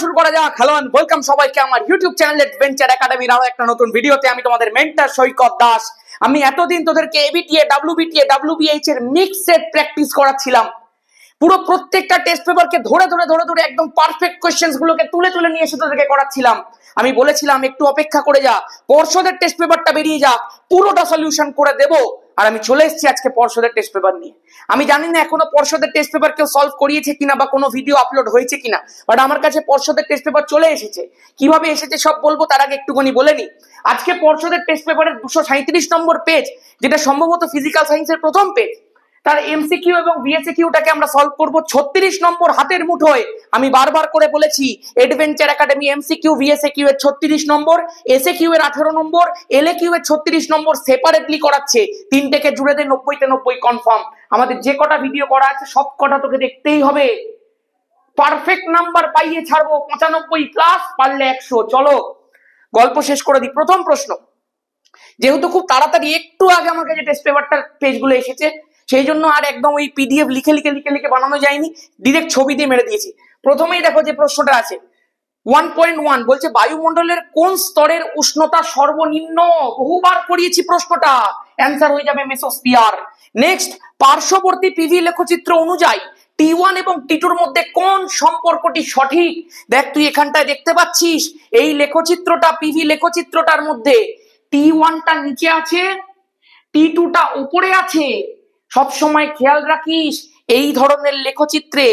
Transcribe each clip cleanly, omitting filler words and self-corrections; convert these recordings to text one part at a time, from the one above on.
শুরু করা যাক। হ্যালো এন্ড ওয়েলকাম সবাইকে আমার ইউটিউব চ্যানেল অ্যাডভেঞ্চার একাডেমির আরো একটা নতুন ভিডিওতে। আমি তোমাদের মেন্টর সৈকত দাস। আমি এতদিন তোদেরকে এবিটিএ, ডাব্লিউবিটিএ, ডাব্লিউবিএইচ এর মিক্স সেট প্র্যাকটিস করাচ্ছিলাম। পুরো প্রত্যেকটা টেস্ট পেপারকে ধরে ধরে একদম পারফেক্ট কোশ্চেন্স গুলোকে তুলে নিয়ে এসে তোদেরকে করাচ্ছিলাম। আমি বলেছিলাম একটু অপেক্ষা করে যা, পর্ষদের টেস্ট পেপারটা বেরিয়ে যাক, পুরোটা সলিউশন করে দেব। আর আমি চলে এসেছি আজকে পর্ষদের টেস্ট পেপার নিয়ে। আমি জানি না এখনো পর্ষদের টেস্ট পেপার কেউ সলভ করিয়েছে কিনা বা কোনো ভিডিও আপলোড হয়েছে কিনা, বাট আমার কাছে পর্ষদের টেস্ট পেপার চলে এসেছে। কিভাবে এসেছে সব বলবো, তার আগে একটুখানি বলে নি। আজকে পর্ষদের টেস্ট পেপারের 237 নম্বর পেজ, যেটা সম্ভবত ফিজিক্যাল সায়েন্সের প্রথম পেজ, তার এমসিকিউ এবং ভিএসকিউটাকে আমরা সলভ করব 36 নম্বর হাতের মুঠোয়। আমি বারবার করে বলেছি অ্যাডভেঞ্চার একাডেমি এমসিকিউ ভিএসকিউ এর 36 নম্বর, এসএকিউ এর 18 নম্বর, এলএকিউ এর 36 নম্বর সেপারেটলি করাচ্ছে। তিনটেকে জুড়ে দে 90-তে 90 কনফার্ম। আমাদের যে কটা ভিডিও করা আছে সব কটা তোকে দেখতেই হবে। পারফেক্ট নাম্বার পাইয়ে ছাড়বো 95 প্লাস, পারলে 100। চলো গল্প শেষ করে দিই। প্রথম প্রশ্ন, যেহেতু খুব তাড়াতাড়ি একটু আগে আমার কাছে টেস্ট পেপারটার পেজগুলো এসেছে, সেই জন্য আর একদম ওই পিডিএফ লিখে বানানো যায়নি, ডিরেক্ট ছবি দিয়ে মেরে দিয়েছি। প্রথমেই দেখো যে প্রশ্নটা আছে 1.1 বলছে বায়ুমণ্ডলের কোন স্তরের উষ্ণতা সর্বনিম্ন। বহুবার পড়িয়েছি প্রশ্নটা, অ্যান্সার হয়ে যাবে মেসোস্ফিয়ার। নেক্সট, পার্শ্ববর্তী পিভি লেখচিত্র অনুযায়ী T1 এবং T2 এর মধ্যে কোন সম্পর্কটি সঠিক। দেখ তুই এখানটায় দেখতে পাচ্ছিস এই লেখচিত্রটা, পিভি লেখচিত্রটার মধ্যে T1টা নিচে আছে, T2টা উপরে আছে। সব সময় খেয়াল রাখিস এই ধরনের লেখচিত্রে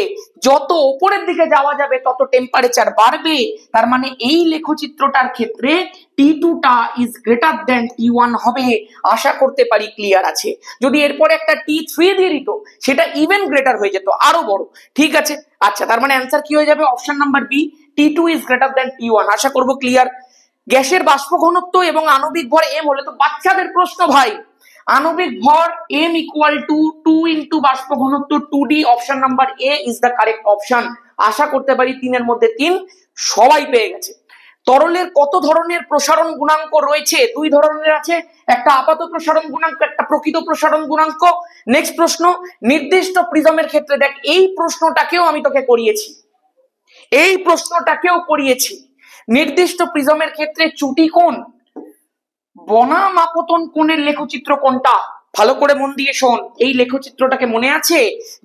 যত উপরের দিকে যাওয়া যাবে তত টেম্পারেচার বাড়বে। তার মানে এই লেখচিত্রটার ক্ষেত্রে T2টা ইজ গ্রেটার দেন T1 হবে। আশা করতে পারি ক্লিয়ার আছে। যদি এরপরে একটা T3 দিয়ে দিত, সেটা ইভেন গ্রেটার হয়ে যেত, আরো বড়। ঠিক আছে, আচ্ছা, তার মানে অ্যান্সার কি হয়ে যাবে? Option number B, T2 is greater than T1। আশা করব ক্লিয়ার। গ্যাসের বাষ্প ঘনত্ব এবং আণবিক ভর m হলে তো বাচ্চাদের প্রশ্ন ভাই। আণবিক ভর m ইকুয়াল টু 2 ইন্টু বাষ্প ঘনত্ব 2d। Option number A is the correct option. আশা করতে পারি 3 এর মধ্যে 3 সবাই পেয়ে গেছে। তরলের কত ধরনের প্রসারণ গুণাঙ্ক রয়েছে? 2 ধরনের আছে, একটা আপাত প্রসারণ গুণাঙ্ক, একটা প্রকৃত প্রসারণ গুণাঙ্ক। নেক্সট প্রশ্ন, নির্দিষ্ট প্রিজমের ক্ষেত্রে, দেখ এই প্রশ্নটাকেও আমি তোকে করিয়েছি, নির্দিষ্ট প্রিজমের ক্ষেত্রে চুটি কোণ বনাম আপতন কোণের লেখচিত্র কোনটা? ভালো করে মন দিয়ে শোন, এই লেখচিত্রটাকে মনে আছে?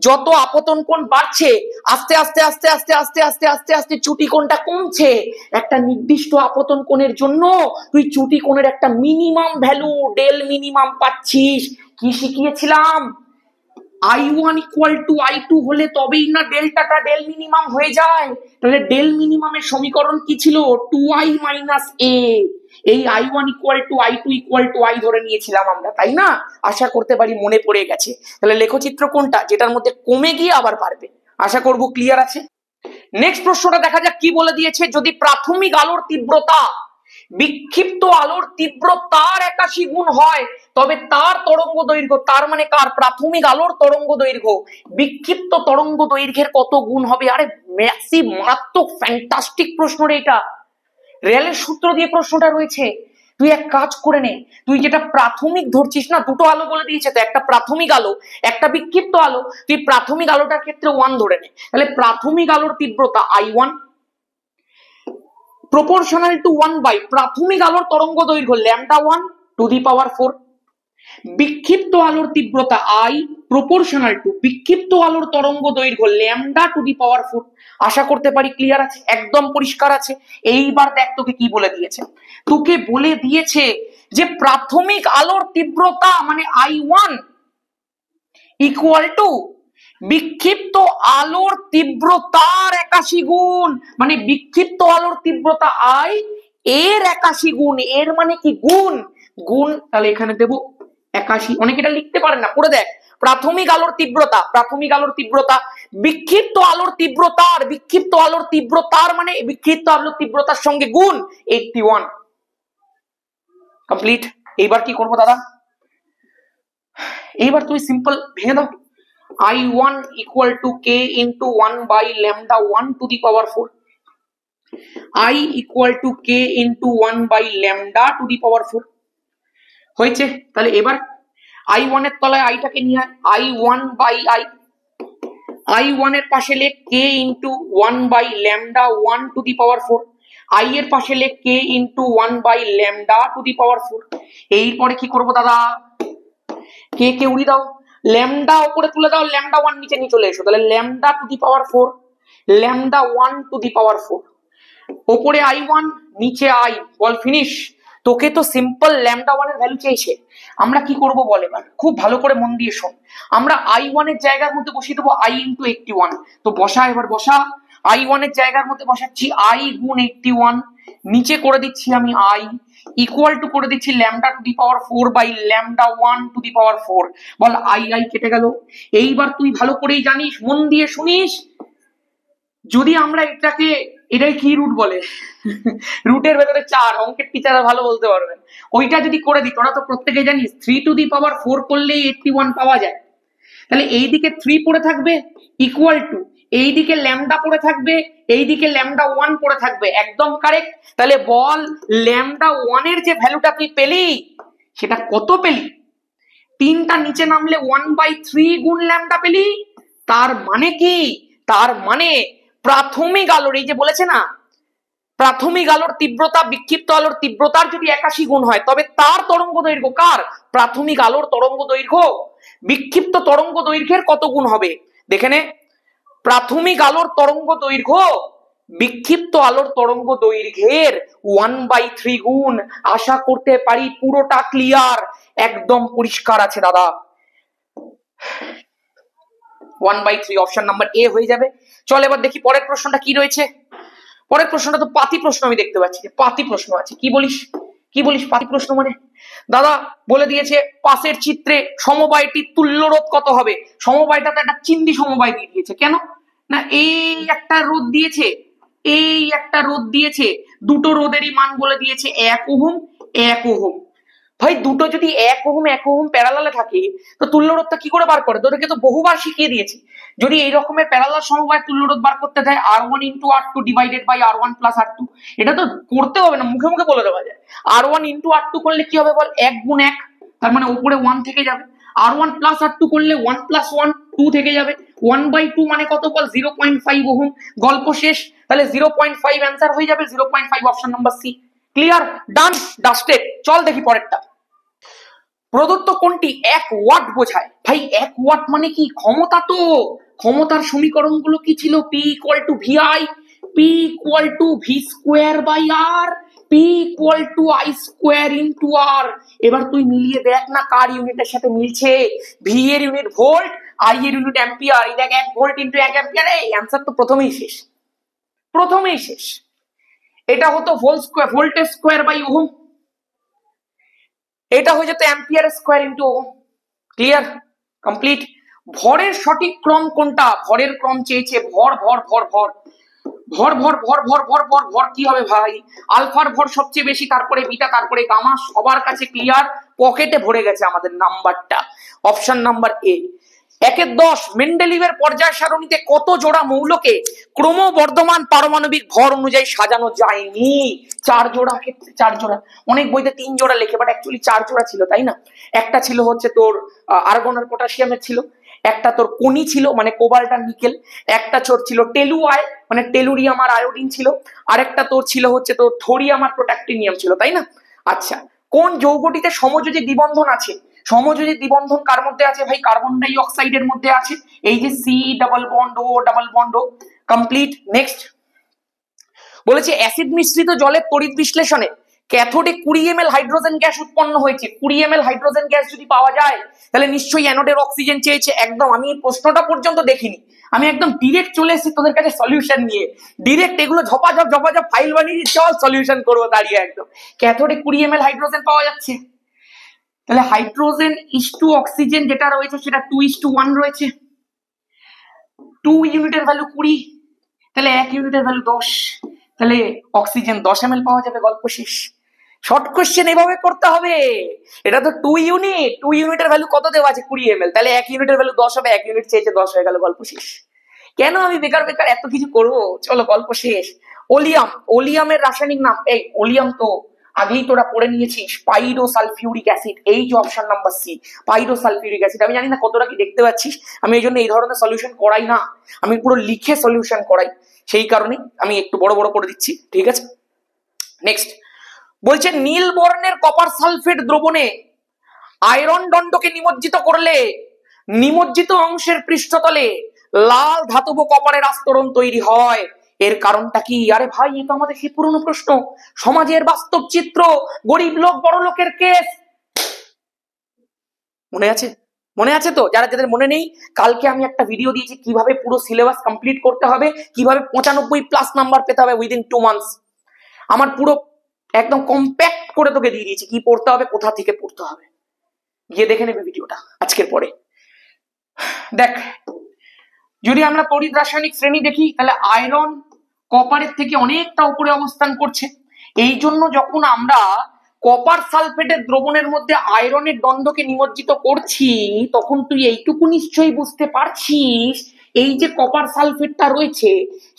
যত আপতন কোণ বাড়ছে আস্তে আস্তে আস্তে আস্তে আস্তে আস্তে আস্তে আস্তে চুটি কোণটা কমছে। একটা নির্দিষ্ট আপতন কোণের জন্য তুই চুটি কোণের একটা মিনিমাম ভ্যালু ডেল মিনিমাম পাচ্ছিস। কি শিখিয়েছিলাম? I1 ইকুয়াল টু I2 হলে তবেই না ডেল্টাটা ডেল মিনিমাম হয়ে যায়। তাহলে ডেল মিনিমামের সমীকরণ কি ছিল? 2I minus a। এই I1 equal to I2 equal to I ধরে নিয়েছিলাম আমরা, তাই না? আশা করতে পারি মনে পড়ে গেছে। তাহলে লেখচিত্র কোনটা যেটার মধ্যে কমে গিয়ে আবার বাড়বে? আশা করব ক্লিয়ার আছে। নেক্সট প্রশ্নটা দেখা যাক কি বলে দিয়েছে। যদি প্রাথমিক আলোর তীব্রতা বিক্ষিপ্ত আলোর তীব্রতার 81 গুণ হয়, তবে তার তরঙ্গ দৈর্ঘ্য, তার মানে কার? প্রাথমিক আলোর তরঙ্গ দৈর্ঘ্য বিক্ষিপ্ত তরঙ্গ দৈর্ঘ্যের কত গুণ হবে? আরে ম্যাসিভ, মারাত্মক, ফ্যান্টাস্টিক প্রশ্ন রে এটা। রেলের সূত্র দিয়ে প্রশ্নটা রয়েছে। তুই এক কাজ করে নে, তুই যেটা প্রাথমিক ধরছিস না, দুটো আলো বলে দিয়েছে তো, একটা প্রাথমিক আলো একটা বিক্ষিপ্ত আলো, তুই প্রাথমিক আলোটার ক্ষেত্রে 1 ধরে নে। তাহলে প্রাথমিক আলোর তীব্রতা I1 proportional to 1 by প্রাথমিক আলোর তরঙ্গ দৈর্ঘ্য λ1 to the power 4। বিক্ষিপ্ত আলোর তীব্রতা I proportional to বিক্ষিপ্ত আলোর তরঙ্গ দৈর্ঘ্য λ to the power 4। আশা করতে পারি ক্লিয়ার আছে, একদম পরিষ্কার আছে। এইবার দেখ তোকে কি বলে দিয়েছে। তোকে বলে দিয়েছে যে প্রাথমিক আলোর তীব্রতা মানে I1 ইকুয়াল টু বিক্ষিপ্ত আলোর তীব্রতার 81 গুণ, মানে বিক্ষিপ্ত আলোর তীব্রতা I এর 81 গুণ। এর মানে কি? গুণ। তাহলে এখানে দেব 81। অনেকে এটা লিখতে পারেন না, পড়ে দেখ। প্রাথমিক আলোর তীব্রতা বিক্ষিপ্ত আলোর তীব্রতার মানে বিক্ষিপ্ত আলোর তীব্রতার সঙ্গে গুণ 81। কমপ্লিট। এইবার কি করবো দাদা? এইবার তুমি সিম্পল ভেঙে দাও। I1 equal to K into 1 by lambda 1 to the power 4। I equal to K into 1 by lambda to the power 4 হয়েছে। তাহলে এবার I1 এর তলায় I টাকে নিয়ে I1 by I1 এর পাশে লেখ k into 1/λ1 to the power 4, I এর পাশে লেখ k into 1/λ to the power 4। এরপরে কি করবো দাদা, k কে উড়িয়ে দাও, ল্যামডা উপরে তুলে দাও, λ1 নিচে নিয়ে চলে এসো, তাহলে λ to the power 4, λ1 two the power 4, ওপরে I1 নিচে I, বল ফিনিশ। তোকে তো সিম্পল λ1 এর ভ্যালু চেয়েছে, আমরা কি করব বল, এবার খুব ভালো করে মন দিয়ে শোন। আমরা I1 এর জায়গার মধ্যে বসিয়ে দেবো I ইন্টু 81, তো বসা, এবার বসা। I1 এর জায়গার মধ্যে বসাচ্ছি I গুণ 81, নিচে করে দিচ্ছি আমি I ইকুয়াল টু করে দিচ্ছি λ to the power 4/λ1 to the power 4, বল I কেটে গেল। এইবার তুই ভালো করেই জানিস, মন দিয়ে শুনিস, যদি আমরা এটাই কি রুট বলে, রুটের ভেতরে 4, অঙ্কের টিচাররা ভালো বলতে পারবেন, ওইটা যদি করে দিই, তোরা তো প্রত্যেকেই জানিস 3 টু দি পাওয়ার 4 করলেই 81 পাওয়া যায়। তাহলে এইদিকে 3 পড়ে থাকবে ইকুয়াল টু, এইদিকে ল্যামডা পড়ে থাকবে, এইদিকে λ1 পড়ে থাকবে, একদম কারেক্ট। তাহলে বল λ1 এর যে ভ্যালুটা তুই পেলি সেটা কত পেলি, 3টা নিচে নামলে 1/3 গুণ ল্যামডা পেলি। তার মানে কি, তার মানে প্রাথমিক আলোর, এই যে বলেছে না প্রাথমিক আলোর তীব্রতা বিক্ষিপ্ত আলোর তীব্রতার যদি 81 গুণ হয়, তবে তার তরঙ্গ দৈর্ঘ্য, কার, প্রাথমিক আলোর তরঙ্গ দৈর্ঘ্য বিক্ষিপ্ত তরঙ্গ দৈর্ঘ্যের কত গুণ হবে, দেখে নে। প্রাথমিক আলোর তরঙ্গ দৈর্ঘ্য বিক্ষিপ্ত আলোর তরঙ্গ দৈর্ঘ্যের 1/3 গুণ। আশা করতে পারি পুরোটা ক্লিয়ার, একদম পরিষ্কার আছে দাদা। 1/3 অপশন নাম্বার এ হয়ে যাবে। চল এবার দেখি পরের প্রশ্নটা কি রয়েছে। পরের প্রশ্নটা তো পাতি প্রশ্ন, আমি দেখতে পাচ্ছি যে পাতি প্রশ্ন আছে। কি বলিস, কি বলিস পাতি প্রশ্ন মানে? দাদা বলে দিয়েছে পাশের চিত্রে সমবায়টির তুল্যরোধ কত হবে। সমবায়টা তো একটা চিন্দি সমবায় দিয়ে দিয়েছে, কেন না, এই একটা রোধ দিয়েছে, এই একটা রোধ দিয়েছে, দুটো রোধেরই মান বলে দিয়েছে 1 ওহম 1 ওহম। ভাই দুটো যদি 1 ওহম 1 ওহম প্যারালালে থাকে, তো তুল্যরোধটা কি করে বার করে, তোদেরকে তো বহুবার শিখিয়ে দিয়েছি। যদি এই রকমের প্যারালাল সমবায় তুল্যরোধ বার করতে যায়, R1 into R2 divided by R1 plus R2, এটা তো করতে হবে না, মুখে মুখে বলে দেওয়া যায়। R1 ইন্টু R2 করলে কি হবে বল, 1 গুণ 1, তার মানে উপরে 1 থেকে যাবে। R1 প্লাস R2 করলে 1 প্লাস 1 2 থেকে যাবে। 1/2 মানে কত বল, 0.5 ওহম। গল্প শেষ। তাহলে 0.5 অ্যান্সার হয়ে যাবে, 0.5 অপশন নাম্বার সি। ক্লিয়ার, ডান, ডাস্টেড। চল দেখি পরেরটা। প্রদত্ত কোনটি 1 ওয়াট বোঝায়। ভাই 1 ওয়াট মানে কি, ক্ষমতা। তো ক্ষমতার সমীকরণগুলো কি ছিল, P equal to VI, P equal to V square by R, P equal to I square into R। এবার তুই মিলিয়ে দেখ না কার ইউনিটের সাথে মিলছে। V এর ইউনিট ভোল্ট, I এর ইউনিট অ্যাম্পিয়ার। এই দেখ 1 ভোল্ট ইন্টু 1 অ্যাম্পিয়ার, এই অ্যান্সার তো প্রথমেই শেষ, প্রথমেই শেষ। এটা হতো ভোল্টেজ স্কোয়ার বাই ওহম, এটা হয়ে যেত ampere square into ohm. Clear, complete. ভরের সঠিক ক্রম কোনটা, ভরের ক্রম চেয়েছে, ভর ভর ভর ভর ভর ভর ভর ভর ভর ভর ভর কি হবে ভাই, আলফার ভর সবচেয়ে বেশি, তারপরে বিটা, তারপরে গামা। সবার কাছে ক্লিয়ার, পকেটে ভরে গেছে আমাদের নাম্বারটা, অপশন নাম্বার এ। 1/10 মেন্ডেলিভের পর্যায় সারণীতে কত জোড়া মৌলকে ক্রমবর্ধমান পারমাণবিক ভর অনুযায়ী সাজানো যায়নি। 4 জোড়া, ক্ষেত্রে 4 জোড়া। অনেক বইতে 3 জোড়া লেখে, বাট অ্যাকচুয়ালি 4 জোড়া ছিল, তাই না? একটা ছিল হচ্ছে তোর আর্গন আর পটাশিয়ামের ছিল, একটা তোর কোনি ছিল মানে কোবাল্ট আর নিকেল, একটা তোর ছিল টেলুয়াই মানে টেলুরিয়াম আর আয়োডিন ছিল, আরেকটা তোর ছিল হচ্ছে তোর থোরিয়াম আর প্রোট্যাক্টিনিয়াম ছিল, তাই না? আচ্ছা, কোন যৌগটিতে সমযোজী দ্বিবন্ধন আছে? সমযোজী দ্বিবন্ধন কার মধ্যে আছে ভাই, কার্বন ডাই অক্সাইডের মধ্যে আছে, এই যে C double bond O double bond ও। কমপ্লিট। নেক্সট বলেছে অ্যাসিড মিশ্রিত জলের তড়িৎ বিশ্লেষণে ক্যাথোডে 20 ml হাইড্রোজেন গ্যাস উৎপন্ন হয়েছে। 20 ml হাইড্রোজেন গ্যাস যদি পাওয়া যায়, তাহলে নিশ্চয়ই অ্যানোডের অক্সিজেন চেয়েছে। একদম, আমি এই প্রশ্নটা পর্যন্ত দেখিনি, আমি একদম ডিরেক্ট চলে এসেছি তোদের কাছে সলিউশন নিয়ে, ডিরেক্ট এগুলো ঝপাঝপ ঝপাঝপ ফাইল বানিয়ে চল সলিউশন করবো দাঁড়িয়ে। একদম ক্যাথোডে 20 ml হাইড্রোজেন পাওয়া যাচ্ছে, তাহলে হাইড্রোজেন ইসটু অক্সিজেন যেটা রয়েছে সেটা 2:1 রয়েছে। 2 ইউনিটের ভ্যালু 20, তাহলে 1 ইউনিটের ভ্যালু 10, তাহলে অক্সিজেন 10 ml পাওয়া যাবে, গল্প শেষ। শর্ট কোশ্চেন এভাবে করতে হবে। এটা তো 2 ইউনিট, 2 ইউনিটের ভ্যালু কত দেওয়া আছে 20 ml, তাহলে 1 ইউনিটের ভ্যালু 10 হবে, 1 ইউনিট চেয়েছে 10 হয়ে গেল, গল্প শেষ। কেন আমি বেকার বেকার এত কিছু করবো, চলো গল্প শেষ। ওলিয়াম, ওলিয়ামের রাসায়নিক নাম, এই ওলিয়াম তো আগেই তোরা পড়ে নিয়েছিস, পাইরোসালফিউরিক অ্যাসিড, এই যে অপশন নাম্বার সি, পাইরোসালফিউরিক অ্যাসিড। আমি জানি না কতটা কি দেখতে পাচ্ছিস, আমি এই জন্য এই ধরনের সলিউশন করাই না, আমি পুরো লিখে সলিউশন করাই, সেই কারণে আমি একটু বড় বড় করে দিচ্ছি, ঠিক আছে। নেক্সট বলছে নীল বর্ণের কপার সালফেট দ্রবণে আয়রন দণ্ডকে নিমজ্জিত করলে নিমজ্জিত অংশের পৃষ্ঠতলে লাল ধাতব কপারের আস্তরণ তৈরি হয়, এর কারণটা কি? আরে ভাই, এটা আমাদের সেই পুরনো প্রশ্ন, সমাজের বাস্তব চিত্র, গরিব লোক বড় লোকের কেস। মনে আছে? মনে আছে তো? যারা যাদের মনে নেই, কালকে আমি একটা ভিডিও দিয়েছি কিভাবে পুরো সিলেবাস কমপ্লিট করতে হবে, কিভাবে 95+ নাম্বার পেতে হবে উইদিন 2 মান্থস। আমার পুরো একদম কম্প্যাক্ট করে তোকে দিয়ে দিয়েছি কি পড়তে হবে, কোথা থেকে পড়তে হবে, গিয়ে দেখে নেবে ভিডিওটা আজকের পরে। দেখ, যদি আমরা তড়িৎ রাসায়নিক শ্রেণী দেখি, তাহলে আয়রন কপারের থেকে অনেকটা উপরে অবস্থান করছে। এই জন্য যখন আমরা কপার সালফেটের দ্রবণের মধ্যে আয়রনের দ্বন্দ্বকে নিমজ্জিত করছি, তখন তুই এইটুকু নিশ্চয়ই বুঝতে পারছিস, এই যে কপার সালফেটটা রয়েছে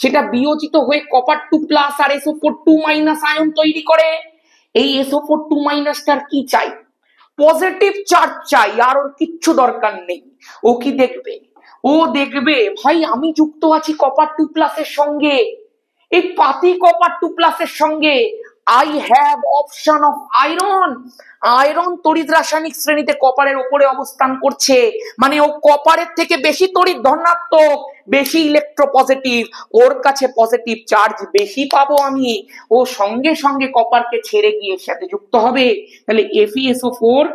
সেটা বিয়োজিত হয়ে কপার 2+ আর SO4 2- আয়ন তৈরি করে। এই SO4 2- কি চাই? পজিটিভ চার্জ চাই, আর ওর কিচ্ছু দরকার নেই। ও কি দেখবে? ও দেখবে ভাই আমি যুক্ত আছি কপার 2+ এর সঙ্গে, এই পাতি কপার 2+ এর সঙ্গে, I have option of iron. Iron তড়িৎ রাসায়নিক শ্রেণীতে কপারের উপরে অবস্থান করছে, মানে ও কপারের থেকে বেশি তড়িৎ ধনাত্মক, বেশি ইলেকট্রোপজিটিভ, ওর কাছে পজিটিভ চার্জ বেশি পাবো আমি। ও সঙ্গে সঙ্গে কপারকে ছেড়ে গিয়ে সাথে যুক্ত হবে, তাহলে FeSO4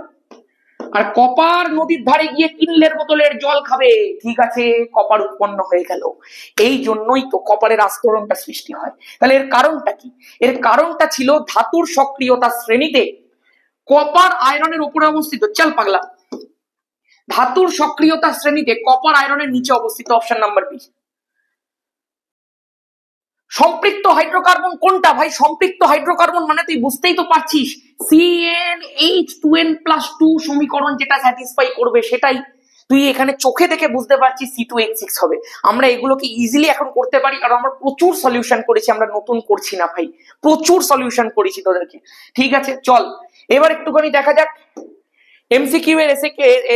আর কপার নদীর ধারে গিয়ে কিনলের বোতলের জল খাবে, ঠিক আছে, কপার উৎপন্ন হয়ে গেল। এই জন্যই তো কপারের আস্তরণটা সৃষ্টি হয়। তাহলে এর কারণটা কি? এর কারণটা ছিল ধাতুর সক্রিয়তা শ্রেণীতে কপার আয়রনের উপরে অবস্থিত। চল পাগলা, ধাতুর সক্রিয়তা শ্রেণীতে কপার আয়রনের নিচে অবস্থিত, অপশন নাম্বার বি। সম্পৃক্ত হাইড্রোকার্বন কোনটা ভাই? সম্পৃক্ত হাইড্রোকার্বন মানে তুই বুঝতেই তো পারছিস, CnH2n+2 সমীকরণ যেটা স্যাটিসফাই করবে সেটাই। তুই এখানে চোখে দেখে বুঝতে পারছিস C2H6 হবে। আমরা এগুলোকে ইজিলি এখন করতে পারি, কারণ আমরা প্রচুর সলিউশন করেছি, আমরা নতুন করছি না ভাই, প্রচুর সলিউশন করেছি তোদেরকে, ঠিক আছে। চল এবার একটুখানি দেখা যাক এমসিকিউ এর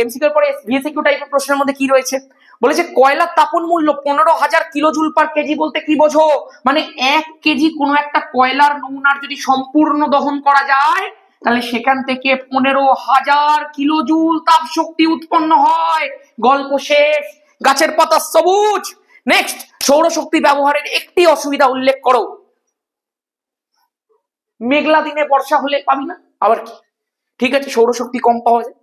এমসিকিউ এর পরে ভিএসকিউ টাইপের প্রশ্নের মধ্যে কি রয়েছে। বলেছে কয়লার তাপন মূল্য 15,000 কিলোজুল পার কেজি বলতে কি বোঝো? মানে 1 কেজি কোনো একটা কয়লার নমুনার যদি সম্পূর্ণ দহন করা যায়, তাহলে সেখান থেকে 15,000 কিলোজুল তাপ শক্তি উৎপন্ন হয়। গল্প শেষ, গাছের পাতা সবুজ। নেক্সট, সৌরশক্তি ব্যবহারের একটি অসুবিধা উল্লেখ করো। মেঘলা দিনে বর্ষা হলে পাবি না, আবার কি? ঠিক আছে, সৌরশক্তি কম পাওয়া যায়।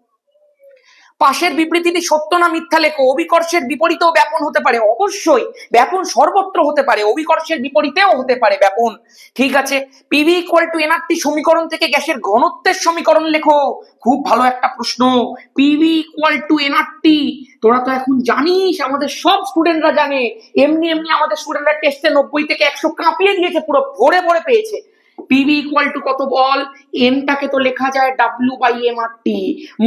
পাশের বিবৃতিটি সত্য না মিথ্যা লেখো। অভিকর্ষের বিপরীতেও ব্যাপন হতে পারে, অবশ্যই ব্যাপন সর্বত্র হতে পারে, অভিকর্ষের বিপরীতেও হতে পারে ব্যাপন, ঠিক আছে। PV = nRT সমীকরণ থেকে গ্যাসের ঘনত্বের সমীকরণ লেখো। খুব ভালো একটা প্রশ্ন, PV = nRT। তোরা তো এখন জানিস, আমাদের সব স্টুডেন্টরা জানে, এমনি এমনি আমাদের স্টুডেন্টরা টেস্টে 90 থেকে 100 কাঁপিয়ে দিয়েছে, পুরো ভরে ভরে পেয়েছে। PV = কত বল? এনটাকে তো লেখা যায় W/mRT,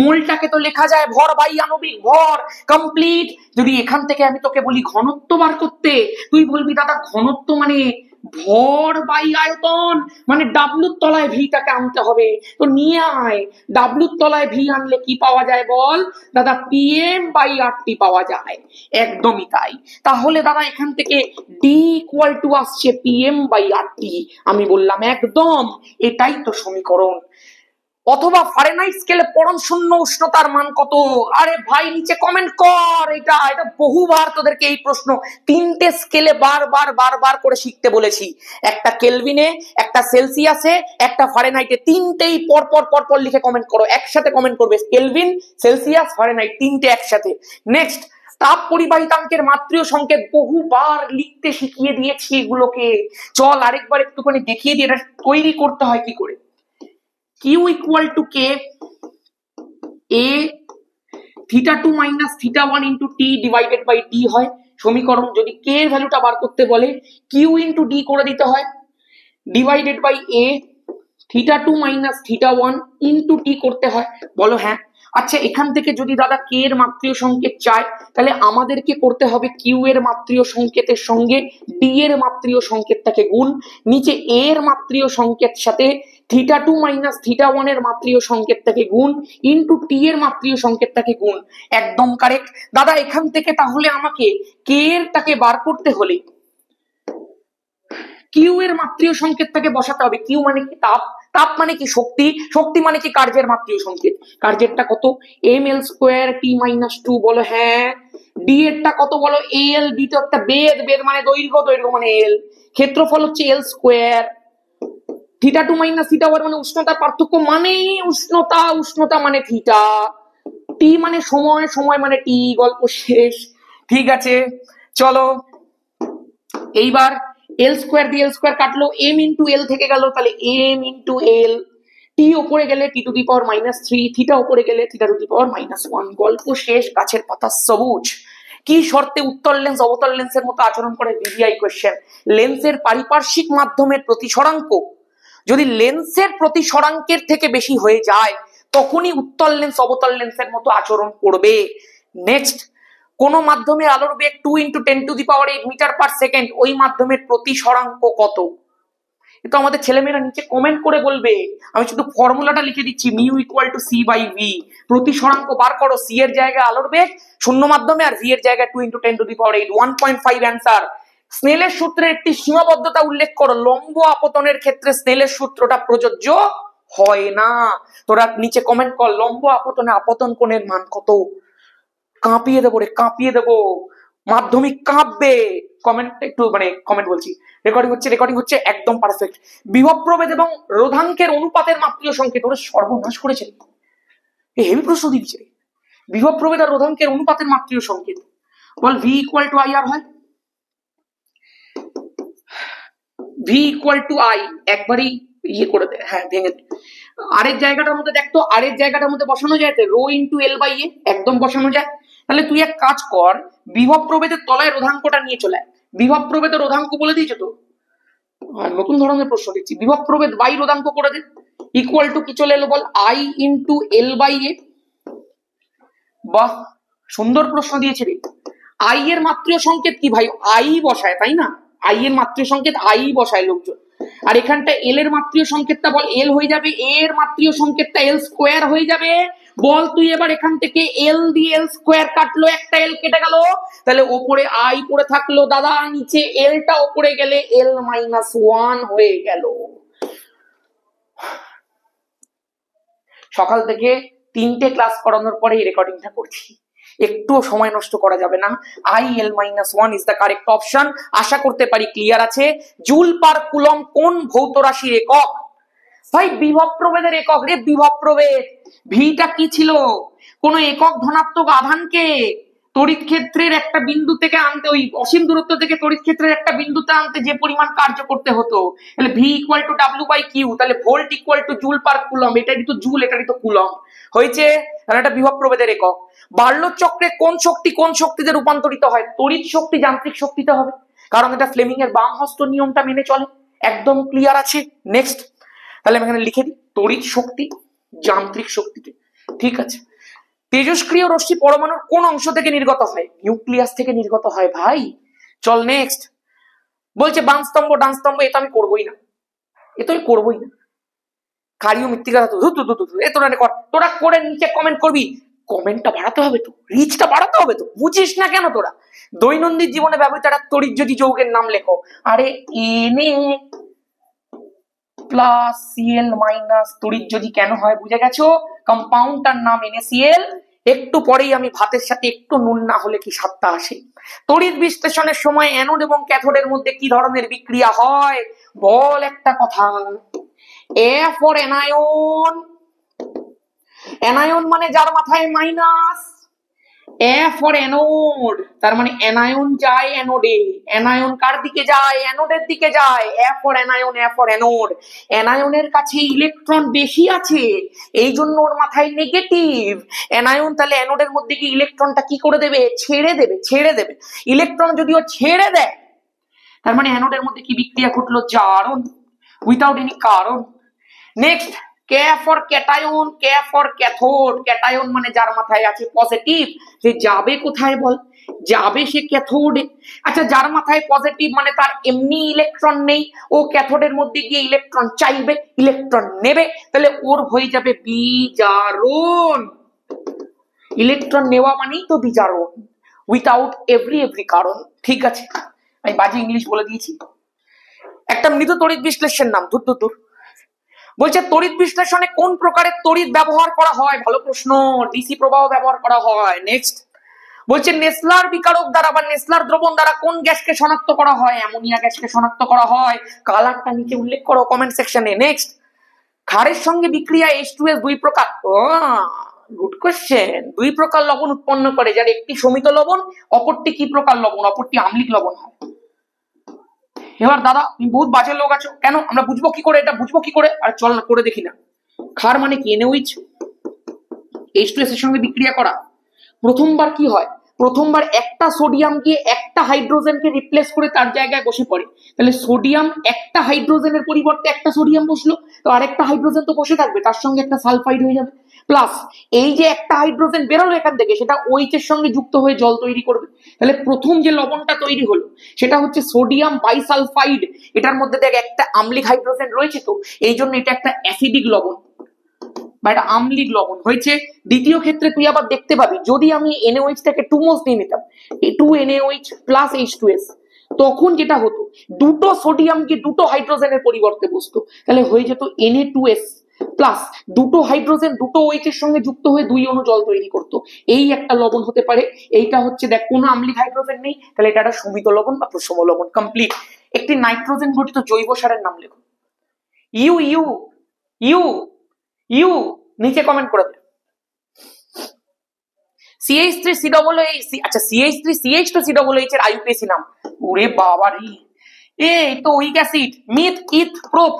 মোলটাকে তো লেখা যায় ভর বাই আণবিক ভর, কমপ্লিট। যদি এখান থেকে আমি তোকে বলি ঘনত্ব বার করতে, তুই বলবি দাদা ঘনত্ব মানে ভর বাই আয়তন, মানে ডাব্লুর তলায় ভিটাকে আনতে হবে। তো নিয়ে আয়, ডাব্লুর তলায় ভি আনলে কি পাওয়া যায় বল দাদা? PM/RT পাওয়া যায়, একদমই তাই। তাহলে দাদা এখান থেকে D = আসছে PM/RT। আমি বললাম একদম, এটাই তো সমীকরণ। অথবা ফারেনহাইট স্কেলে পরম শূন্য উষ্ণতার মান কত? আরে ভাই নিচে কমেন্ট কর। এটা বহুবার তোদেরকে এই প্রশ্ন 3টে স্কেলে বারবার করে শিখতে বলেছি, একটা কেলভিনে, একটা সেলসিয়াসে, একটা ফারেনহাইটে। 3টেই পরপর লিখে কমেন্ট করো, একসাথে কমেন্ট করবে, কেলভিন, সেলসিয়াস, ফারেনহাইট, 3টে একসাথে। নেক্সট, তাপ পরিবাহিতাঙ্কের মাত্রীয় সংকেত বহুবার লিখতে শিখিয়ে দিয়েছি এগুলোকে। চল আরেকবার একটুখানি দেখিয়ে দিই এটা তৈরি করতে হয় কি করে। Q = K A θ2 - θ1 × T / D হয় সমীকরণ। যদি K এর ভ্যালুটা বার করতে বলে Q × D করে দিতে হয়, / A θ2 - θ1 × T করতে হয়। বলো হ্যাঁ। আচ্ছা, এখান থেকে যদি দাদা কে এর মাত্রিয় সংকেত চায়, তাহলে আমাদেরকে করতে হবে কিউ এর মাত্রিয় সংকেতের সঙ্গে ডি এর মাত্রিয় সংকেতটাকে গুণ, নিচে এ এর মাত্রিয় সংকেত সাথে θ2 মাইনাস θ1 এর মাত্রিয় সংকেতটাকে গুণ ইনটু টি এর মাত্রিয় সংকেতটাকে গুণ। একদম কারেক্ট দাদা। এখান থেকে তাহলে আমাকে কে এরটাকে বার করতে হলে কিউ এর মাত্রিয় সংকেতটাকে বসাতে হবে। কিউ মানে কি? তাপ। তাপ মানে কি? শক্তি। শক্তি মানে কি? কার্যের মাত্রিয় সংকেত। কার্যেরটা কত? এম এল স্কোয়ার টি মাইনাস টু। বলো হ্যাঁ। ডি এরটা কত বলো? এল। ডি তো একটা বেদ, বেদ মানে দৈর্ঘ্য, দৈর্ঘ্য মানে এল। ক্ষেত্রফল হচ্ছে এল স্কোয়ার। θ2 মাইনাস θ1 মানে উষ্ণতার পার্থক্য মানে উষ্ণতা, উষ্ণতা মানে থিটা। টি মানে সময়, সময় মানে টি। গল্প শেষ। ঠিক আছে, চলো এইবার এল স্কোয়ার দিয়ে এল স্কোয়ার কাটলো, এম ইন্টু এল থেকে গেল, তাহলে এম ইন্টু এল। টি ওপরে গেলে T to the power minus three, theta ওপরে গেলে theta to the power minus one. গল্প শেষ। গাছের পাতা সবুজ। কি শর্তে উত্তল লেন্স অবতল লেন্সের মতো আচরণ করে? VVI question. লেন্সের পারিপার্শ্বিক মাধ্যমের প্রতিসরাঙ্ক যদি লেন্সের প্রতিসরাঙ্কের থেকে বেশি হয়ে যায়, তখনই উত্তল লেন্স অবতল লেন্সের মতো আচরণ করবে। নেক্সট, কোন মাধ্যমের আলোর বেগ 2 × 10⁸ মিটার পার সেকেন্ড, ওই মাধ্যমের প্রতিসরাঙ্ক কত? এটা আমাদের ছেলেমেয়েরা নিচে কমেন্ট করে বলবে। আমি শুধু ফর্মুলাটা লিখে দিচ্ছি, mu equal to C by V. প্রতিসরাঙ্ক বার করো। সি এর জায়গায় আলোর বেগ শূন্য মাধ্যমে, আর ভি এর জায়গায় 2 × 10⁸ 1.5 অ্যান্সার। স্নেলের সূত্রের একটি সীমাবদ্ধতা উল্লেখ করো। লম্ব আপতনের ক্ষেত্রে স্নেলের সূত্রটা প্রযোজ্য হয় না। তোরা নিচে কমেন্ট কর, লম্ব আপতনে আপতন কোণের মান কত? কাঁপিয়ে দেবো রে, কাঁপিয়ে দেবো। মাধ্যমিক কাঁপবে। কমেন্ট একটু কমেন্ট বলছি, রেকর্ডিং হচ্ছে একদম পারফেক্ট। বিভব প্রভেদ এবং রোধাঙ্কের অনুপাতের মাত্রিয় সংকেত। ওরা সর্বনাশ করেছে, হেভি প্রশ্ন দিচ্ছে। বিভব প্রভেদ আর রোধাঙ্কের অনুপাতের মাত্রিয় সংকেত বল। ভি ইকুয়াল টু আই আর হয়। ভি ইকুয়াল টু আই একবারই ইয়ে করে দে, হ্যাঁ ভেঙে দে। আরের জায়গাটার মধ্যে দেখতো, আরের জায়গাটার মধ্যে বসানো যায় তো, রো ইন্টু এল বাই এ একদম বসানো যায়। তাহলে তুই এক কাজ কর, বিভব প্রভেদের তলায় রোধাঙ্কটা নিয়ে চলে আয়। বিভব প্রভেদের রোধাঙ্ক বলে দিয়েছে তো, আর নতুন ধরনের প্রশ্ন দিচ্ছি। বিভব প্রভেদ বাই রোধাঙ্ক করে দে। ইকুয়াল টু কি চলে এলো বল? আই ইন্টু এল বাই এ। বাহ, সুন্দর প্রশ্ন দিয়েছে রে। আই এর মাত্রিয় সংকেত কি ভাই? আই বসায়, তাই না? আই এর মাত্রিয় সংকেত আই বসায় লোকজন। আর এখানটা এল এর মাত্রিয় সংকেতটা বল এল হয়ে যাবে, এর মাত্রিয় সংকেতটা এল স্কোয়ার হয়ে যাবে। বল তুই এবার এখান থেকে এল দিয়ে এল স্কোয়ার কাটলো, একটা এল কেটে গেল, তাহলে ওপরে আই পড়ে থাকলো দাদা, নিচে এলটা ওপরে গেলে এল মাইনাস ওয়ান হয়ে গেল। সকাল থেকে 3টে ক্লাস করানোর পরে এই রেকর্ডিংটা করছি, একটু সময় নষ্ট করা যাবে না। I L minus one is the correct option. আশা করতে পারি ক্লিয়ার আছে। জুল পার কুলম কোন ভৌত রাশির একক? ভাই বিভব প্রভেদের একক রে। বিভব প্রভেদ ভিটা কি ছিল? কোন একক ধনাত্মক আধানকে তড়িৎ ক্ষেত্রের একটা বিন্দু থেকে আনতে, ওই অসীম দূরত্ব থেকে তড়িৎ ক্ষেত্রের একটা বিন্দুতে আনতে যে পরিমাণ কার্য করতে হতো, তাহলে V equal to W by Q. তাহলে volt equal to joule per coulomb. এটারই তো জুল, এটারই তো কুলম হয়েছে। তাহলে এটা বিভব প্রভেদের একক। বার্লোর চক্রে কোন শক্তি কোন শক্তিতে রূপান্তরিত হয়? তড়িৎ শক্তি যান্ত্রিক শক্তিতে হবে, কারণ এটা ফ্লেমিং এর বাম হস্ত নিয়মটা মেনে চলে। একদম ক্লিয়ার আছে। নেক্সট, তাহলে আমি এখানে লিখে দিই তড়িৎ শক্তি যান্ত্রিক শক্তিতে। ঠিক আছে। তেজস্ক্রিয় রশ্মি পরমাণুর কোন অংশ থেকে নির্গত হয়? নিউক্লিয়াস থেকে নির্গত হয় ভাই। চল নেক্সট। বলছে বাম স্তম্ভ ডান স্তম্ভ, এটা আমি করবোই না, এ তো আমি করবোই না। কারিও মৃত্তিকা তোরা করে নিচে কমেন্ট করবি। কমেন্টটা বাড়াতে হবে তো, রিচটা বাড়াতে হবে তো, বুঝিস না কেন তোরা? দৈনন্দিন জীবনে ব্যবহৃত একটা তড়িৎ যৌগের নাম লেখো। আরে Na প্লাস Cl মাইনাস তড়িৎ কেন হয় বুঝে গেছো? কম্পাউন্ডটার নাম NaCl। একটু পরেই আমি ভাতের সাথে একটু নুন না হলে কি স্বাদটা আসে। তড়িৎ বিশ্লেষণের সময় অ্যানোড এবং ক্যাথোডের মধ্যে কি ধরনের বিক্রিয়া হয়? বল একটা কথা। এ ফর অ্যানায়ন। অ্যানায়ন মানে যার মাথায় মাইনাস। এ ফর অ্যানোড, তার মানে অ্যানায়ন যায় অ্যানোডে। অ্যানায়ন কার দিকে যায়? অ্যানোডের দিকে যায়। A for anion, A for anode. অ্যানায়নের কাছে ইলেকট্রন বেশি আছে, এই জন্য ওর মাথায় নেগেটিভ। অ্যানায়ন তাহলে অ্যানোডের মধ্যে কি ইলেকট্রনটা কি করে দেবে? ছেড়ে দেবে, ছেড়ে দেবে। ইলেকট্রন যদিও ছেড়ে দেয়, তার মানে অ্যানোডের মধ্যে কি বিক্রিয়া ঘটলো? জারণ, উইথাউট এনি কারণ। Next, K for cation, K for cathode. Cation মানে যার মাথায় আছে পজিটিভ, সে যাবে কোথায় বল? যাবে সে ক্যাথোডে। আচ্ছা, যার মাথায় পজিটিভ মানে তার এমনি ইলেকট্রন নেই, ও ক্যাথোডের মধ্যে গিয়ে ইলেকট্রন চাইবে, ইলেকট্রন নেবে, তাহলে ওর হয়ে যাবে বিজারণ। ইলেকট্রন নেওয়া মানেই তো বিজারণ, উইথাউট এভরি কারণ। ঠিক আছে, আমি বাজে ইংলিশ বলে দিয়েছি। একটা মৃত তড়িৎ বিশ্লেষণ নাম, দূর। বলছে তড়িৎ বিশ্লেষণে কোন প্রকারের তড়িৎ ব্যবহার করা হয়? ভালো প্রশ্ন। ডিসি প্রবাহ ব্যবহার করা হয়। নেক্সট বলছে নেসলার বিকারক দ্বারা বা নেসলার দ্রবণ দ্বারা কোন গ্যাসকে শনাক্ত করা হয়? অ্যামোনিয়া গ্যাসকে শনাক্ত করা হয়। কালারটা নিচে উল্লেখ করো কমেন্ট সেকশনে। নেক্সট ক্ষারের সঙ্গে বিক্রিয়া H2S দুই প্রকার। Good question. দুই প্রকার লবণ উৎপন্ন করে, যার একটি সমিত লবণ, অপরটি কি প্রকার লবণ? অপরটি আম্লিক লবণ হয়। এবার দাদা তুমি বহুত বাজে লোক আছো, কেন? আমরা বুঝবো কি করে, এটা বুঝবো কি করে? আর চল না করে দেখি না। ক্ষার মানে কি? NaOH, H2S এর সঙ্গে বিক্রিয়া করা। প্রথমবার কি হয়? প্রথমবার একটা সোডিয়াম গিয়ে একটা হাইড্রোজেনকে রিপ্লেস করে তার জায়গায় বসে পড়ে। তাহলে সোডিয়াম একটা হাইড্রোজেনের পরিবর্তে একটা সোডিয়াম বসলো, তো আরেকটা হাইড্রোজেন তো বসে থাকবে, তার সঙ্গে একটা সালফাইড হয়ে যাবে। প্লাস এই যে একটা হাইড্রোজেন বেরোলো এখান থেকে, সেটা OH এর সঙ্গে যুক্ত হয়ে জল তৈরি করবে। তাহলে প্রথম যে লবণটা তৈরি হলো সেটা হচ্ছে সোডিয়াম বাইসালফাইড। এটার মধ্যে দেখ একটা আম্লিক হাইড্রোজেন রয়েছে, তো এই জন্য এটা একটা অ্যাসিডিক লবণ বা এটা আম্লিক লবণ হয়েছে। দ্বিতীয় ক্ষেত্রে তুই আবার দেখতে পাবি, যদি আমি NaOH টাকে 2 মোস নিয়ে নিতাম, 2 NaOH প্লাস H2S, তখন যেটা হতো দুটো সোডিয়াম কি দুটো হাইড্রোজেনের পরিবর্তে বসতো, তাহলে হয়ে যেত Na2S প্লাস দুটো হাইড্রোজেন দুটো OH এর সঙ্গে যুক্ত হয়ে 2 অণু জল তৈরি করতো। এই একটা লবণ হতে পারে। এইটা হচ্ছে দেখ কোনো আম্লিক হাইড্রোজেন নেই, তাহলে এটা একটা সমিত লবণ বা প্রশম লবণ। কমপ্লিট। একটি নাইট্রোজেন ঘটিত জৈব সারের নাম লেখো। ইউ ইউ ইউ ইউ নিচে কমেন্ট করে দে। CH3COOH, আচ্ছা CH3CH2COOH এর IUPAC নাম। ওরে বাবা রে, এই তো weak acid. Meth eth prop,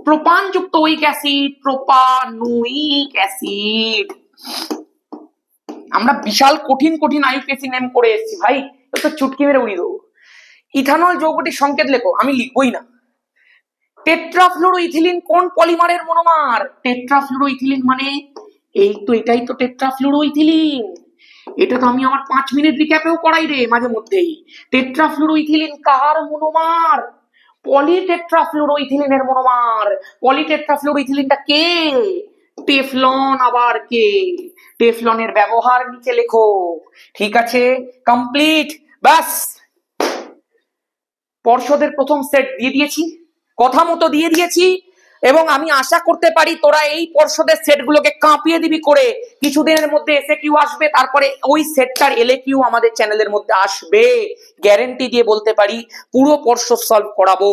propane যুক্ত উইক অ্যাসিড, প্রোপানুইক অ্যাসিড। আমরা বিশাল কঠিন IUPAC নেম করে এসেছি ভাই, তো চুটকি মেরে উড়িয়ে দেবো। ইথানল যৌগটির সংকেত লেখো। আমি লিখবই না। টেট্রাফ্লুরোইথিলিন কোন পলিমারের মনোমার? টেট্রাফ্লুরোইথিলিন মানে এই তো, এটাই তো টেট্রাফ্লুরোইথিলিন। এটা তো আমি আমার 5 মিনিট রিক্যাপেও করাই রে মাঝে মধ্যেই। টেট্রাফ্লুরোইথিলিন কার মনোমার? পলিটেট্রাফ্লুরোইথিলিনের মনোমার। পলিটেট্রাফ্লুরোইথিলিনটা কে? টেফলন। আবার কে? টেফলনের ব্যবহার নিচে লেখো। ঠিক আছে, কমপ্লিট। বাস, পর্ষদের প্রথম সেট দিয়ে দিয়েছি, কথা মতো দিয়ে দিয়েছি, এবং আমি আশা করতে পারি তোরা এই পর্ষদের সেটগুলোকে কাঁপিয়ে দিবি করে। কিছুদিনের মধ্যে এসএকিউ আসবে, তারপরে ওই সেটটার এলএকিউ আমাদের চ্যানেলের মধ্যে আসবে। গ্যারেন্টি দিয়ে বলতে পারি পুরো পর্ষদ সলভ করাবো।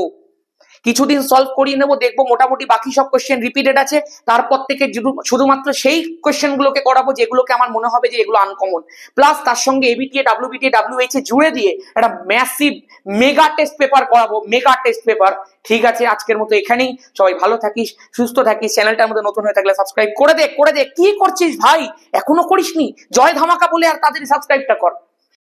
কিছুদিন সলভ করিয়ে নেবো, দেখবো মোটামুটি বাকি সব কোশ্চেন রিপিটেড আছে, তারপর থেকে শুধুমাত্র সেই কোশ্চেন গুলোকে করাবো যেগুলোকে আমার মনে হবে যে এগুলো আনকমন, প্লাস তার সঙ্গে এবিটিএ ডাব্লিউবিটিএ ডাব্লিউএইচ এ জুড়ে দিয়ে একটা ম্যাসিভ মেগা টেস্ট পেপার করাবো, মেগা টেস্ট পেপার। ঠিক আছে, আজকের মতো এখানেই। সবাই ভালো থাকিস, সুস্থ থাকিস। চ্যানেলটার মধ্যে নতুন হয়ে থাকলে সাবস্ক্রাইব করে দে। কি করছিস ভাই, এখনো করিসনি? জয় ধামাকা বলে আর তাড়াতাড়ি সাবস্ক্রাইবটা কর।